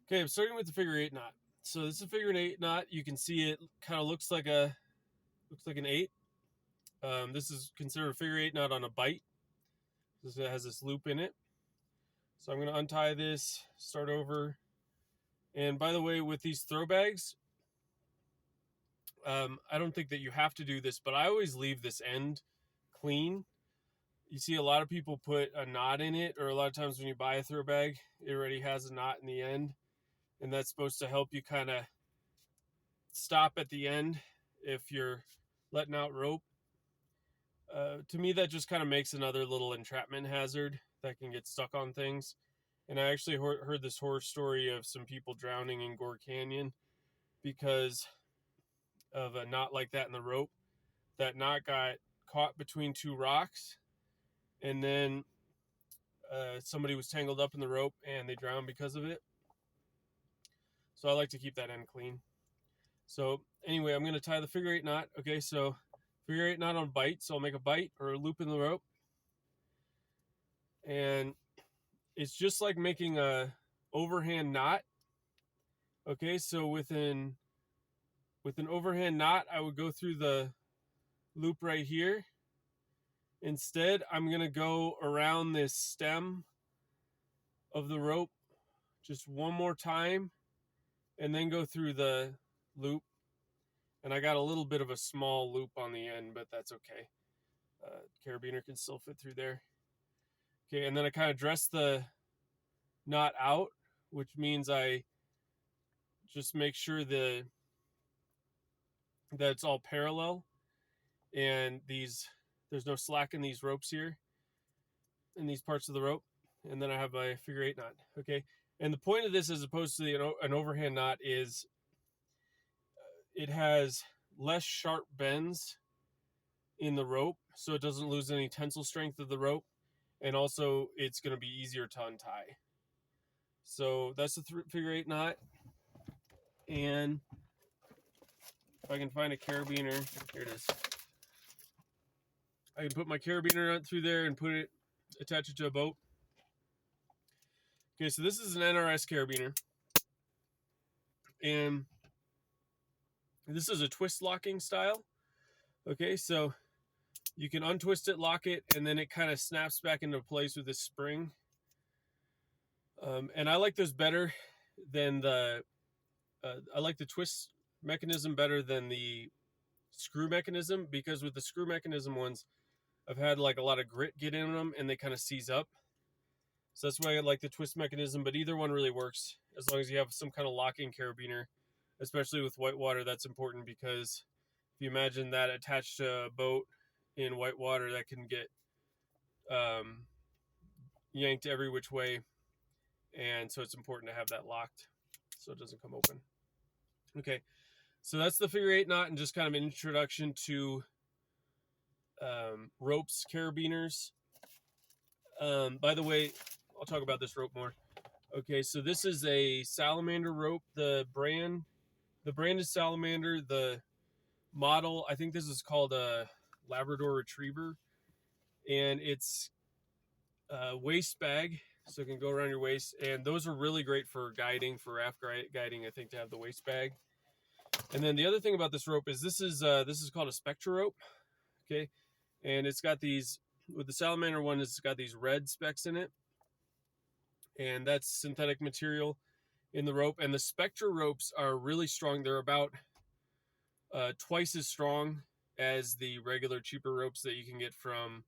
Okay, I'm starting with the figure 8 knot. So this is a figure 8 knot. You can see it kind of looks like an 8. This is considered a figure 8 knot on a bite. This has this loop in it. So I'm going to untie this, start over. And by the way, with these throw bags, I don't think that you have to do this, but I always leave this end clean. You see a lot of people put a knot in it, or a lot of times when you buy a throw bag, it already has a knot in the end. And that's supposed to help you kind of stop at the end if you're letting out rope. To me, that just kind of makes another little entrapment hazard that can get stuck on things. And I actually heard this horror story of some people drowning in Gore Canyon because of a knot like that in the rope. That knot got caught between two rocks, and then somebody was tangled up in the rope and they drowned because of it. So I like to keep that end clean. So anyway, I'm going to tie the figure 8 knot. Okay, so figure 8 knot on bite. So I'll make a bite or a loop in the rope. And it's just like making a overhand knot. Okay, so with an overhand knot, I would go through the loop right here. Instead, I'm going to go around this stem of the rope just one more time and then go through the loop. And I got a little bit of a small loop on the end, but that's okay. Carabiner can still fit through there. Okay, and then I kind of dress the knot out, which means I just make sure that it's all parallel and there's no slack in these ropes here, in these parts of the rope. And then I have my figure 8 knot. Okay, and the point of this, as opposed to an overhand knot, is it has less sharp bends in the rope, so it doesn't lose any tensile strength of the rope, and also it's going to be easier to untie. So that's the figure 8 knot. And if I can find a carabiner, here it is. I can put my carabiner nut through there and attach it to a boat. Okay, so this is an NRS carabiner, and this is a twist locking style. Okay, so you can untwist it, lock it, and then it kind of snaps back into place with this spring. And I like those better than I like the twist mechanism better than the screw mechanism, because with the screw mechanism ones, I've had like a lot of grit get in them and they kind of seize up. So that's why I like the twist mechanism, but either one really works as long as you have some kind of locking carabiner, especially with whitewater. That's important because if you imagine that attached to a boat in whitewater, that can get yanked every which way. And so it's important to have that locked so it doesn't come open. Okay, so that's the figure 8 knot and just kind of an introduction to ropes, carabiners. By the way, I'll talk about this rope more. Okay, so this is a salamander rope. The brand is Salamander. The model, I think this is called a Labrador Retriever, and it's a waist bag, so it can go around your waist. And those are really great for guiding, for raft guiding. I think, to have the waist bag. And then the other thing about this rope is this is called a Spectra rope. Okay, and it's got these, with the Salamander one, it's got these red specks in it, and that's synthetic material in the rope. And the Spectra ropes are really strong. They're about twice as strong as the regular cheaper ropes that you can get from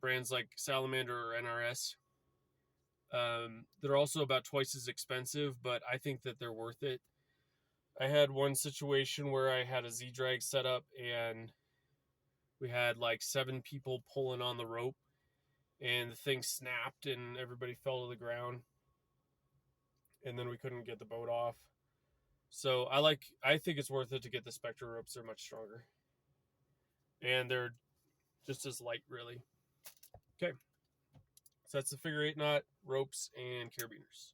brands like Salamander or NRS. They're also about twice as expensive, but I think that they're worth it. I had one situation where I had a Z-drag set up and we had like 7 people pulling on the rope and the thing snapped and everybody fell to the ground, and then we couldn't get the boat off. So I think it's worth it to get the Spectra ropes. They're much stronger and they're just as light, really. Okay, so that's the figure 8 knot, ropes, and carabiners.